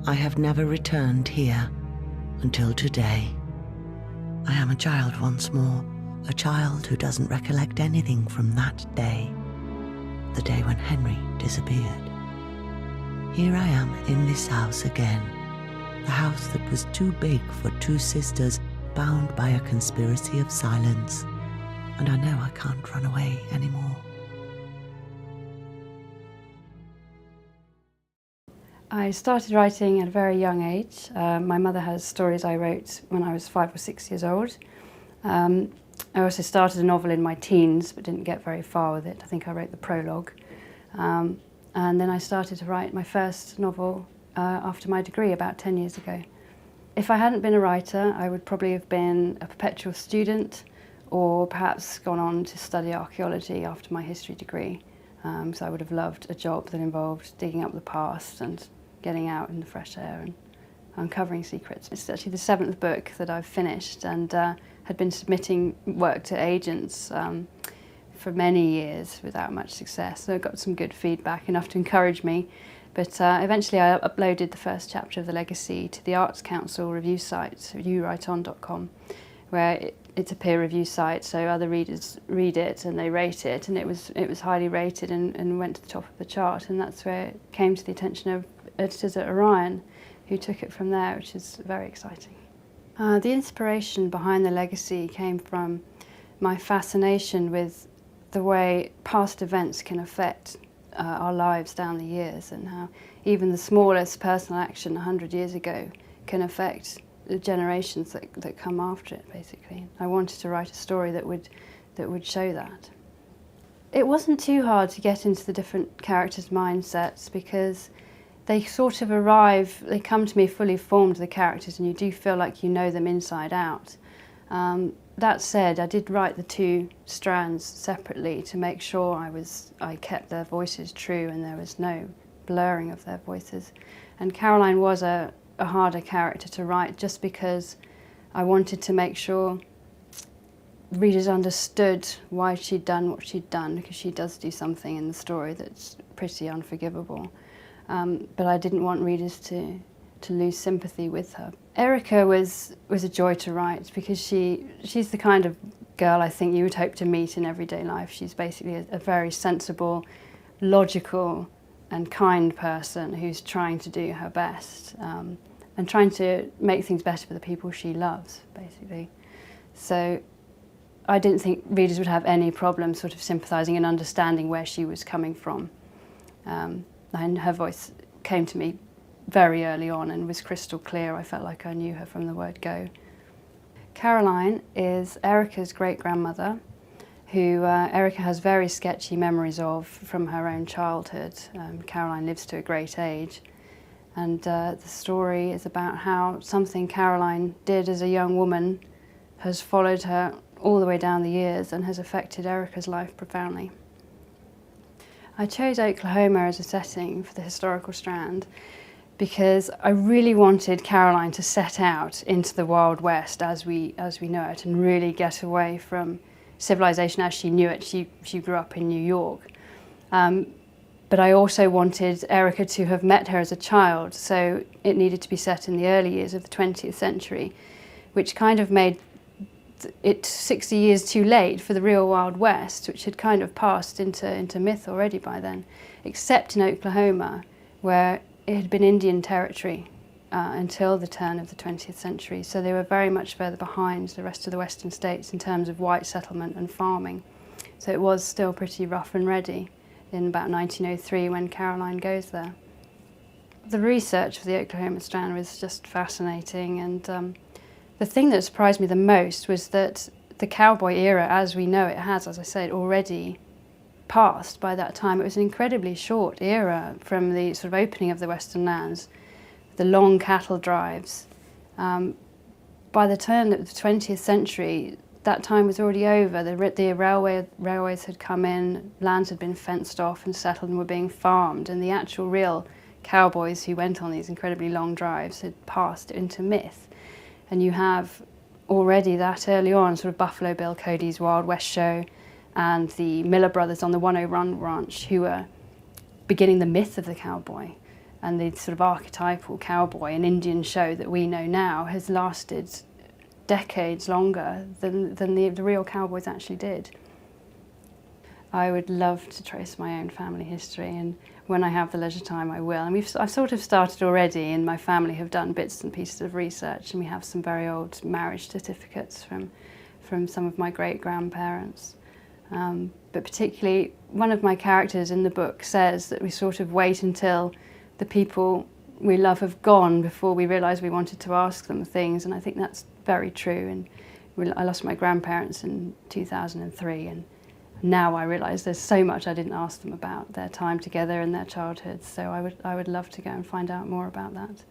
I have never returned here until today. I am a child once more, a child who doesn't recollect anything from that day, the day when Henry disappeared. Here I am in this house again, the house that was too big for two sisters bound by a conspiracy of silence, and I know I can't run away anymore. I started writing at a very young age. My mother has stories I wrote when I was 5 or 6 years old. I also started a novel in my teens, but didn't get very far with it. I think I wrote the prologue. And then I started to write my first novel after my degree about 10 years ago. If I hadn't been a writer, I would probably have been a perpetual student, or perhaps gone on to study archaeology after my history degree. So I would have loved a job that involved digging up the past and getting out in the fresh air and uncovering secrets. It's actually the 7th book that I've finished, and had been submitting work to agents for many years without much success. So I got some good feedback, enough to encourage me. But eventually I uploaded the first chapter of The Legacy to the Arts Council review site, youwriteon.com, where it's a peer review site, so other readers read it and they rate it, and it was highly rated and went to the top of the chart, and that's where it came to the attention of editors at Orion, who took it from there, which is very exciting. The inspiration behind The Legacy came from my fascination with the way past events can affect our lives down the years, and how even the smallest personal action 100 years ago can affect the generations that come after it, basically. I wanted to write a story that would show that. It wasn't too hard to get into the different characters' mindsets, because they sort of arrive, they come to me fully formed, the characters, and you do feel like you know them inside out. That said, I did write the two strands separately to make sure I kept their voices true and there was no blurring of their voices. And Caroline was a harder character to write, just because I wanted to make sure readers understood why she'd done what she'd done, because she does do something in the story that's pretty unforgivable. But I didn't want readers to lose sympathy with her. Erica was a joy to write, because she's the kind of girl I think you would hope to meet in everyday life. She's basically a very sensible, logical and kind person who's trying to do her best, and trying to make things better for the people she loves, basically. So I didn't think readers would have any problem sort of sympathising and understanding where she was coming from. And her voice came to me very early on and was crystal clear. I felt like I knew her from the word go. Caroline is Erica's great-grandmother, who Erica has very sketchy memories of from her own childhood. Caroline lives to a great age, and the story is about how something Caroline did as a young woman has followed her all the way down the years and has affected Erica's life profoundly. I chose Oklahoma as a setting for the historical strand because I really wanted Caroline to set out into the Wild West as we know it, and really get away from civilization as she knew it. She grew up in New York. But I also wanted Erica to have met her as a child, so it needed to be set in the early years of the 20th century, which kind of made it 60 years too late for the real Wild West, which had kind of passed into myth already by then, except in Oklahoma, where it had been Indian territory until the turn of the 20th century. So they were very much further behind the rest of the western states in terms of white settlement and farming. So it was still pretty rough and ready in about 1903 when Caroline goes there. The research for the Oklahoma strand was just fascinating, and the thing that surprised me the most was that the Cowboy Era, as we know it, has, as I said, already passed by that time. It was an incredibly short era from the sort of opening of the Western lands, the long cattle drives. By the turn of the 20th century, that time was already over. The railways had come in, lands had been fenced off and settled and were being farmed, and the actual real cowboys who went on these incredibly long drives had passed into myth. And you have already that early on sort of Buffalo Bill Cody's Wild West show, and the Miller brothers on the 101 Ranch, who were beginning the myth of the cowboy. And the sort of archetypal cowboy and Indian show that we know now has lasted decades longer than the real cowboys actually did. I would love to trace my own family history, and when I have the leisure time I will. And I've sort of started already, and my family have done bits and pieces of research, and we have some very old marriage certificates from some of my great-grandparents. But particularly, one of my characters in the book says that we sort of wait until the people we love have gone before we realise we wanted to ask them things, and I think that's very true. And I lost my grandparents in 2003, and now I realise there's so much I didn't ask them about their time together and their childhood, so I would love to go and find out more about that.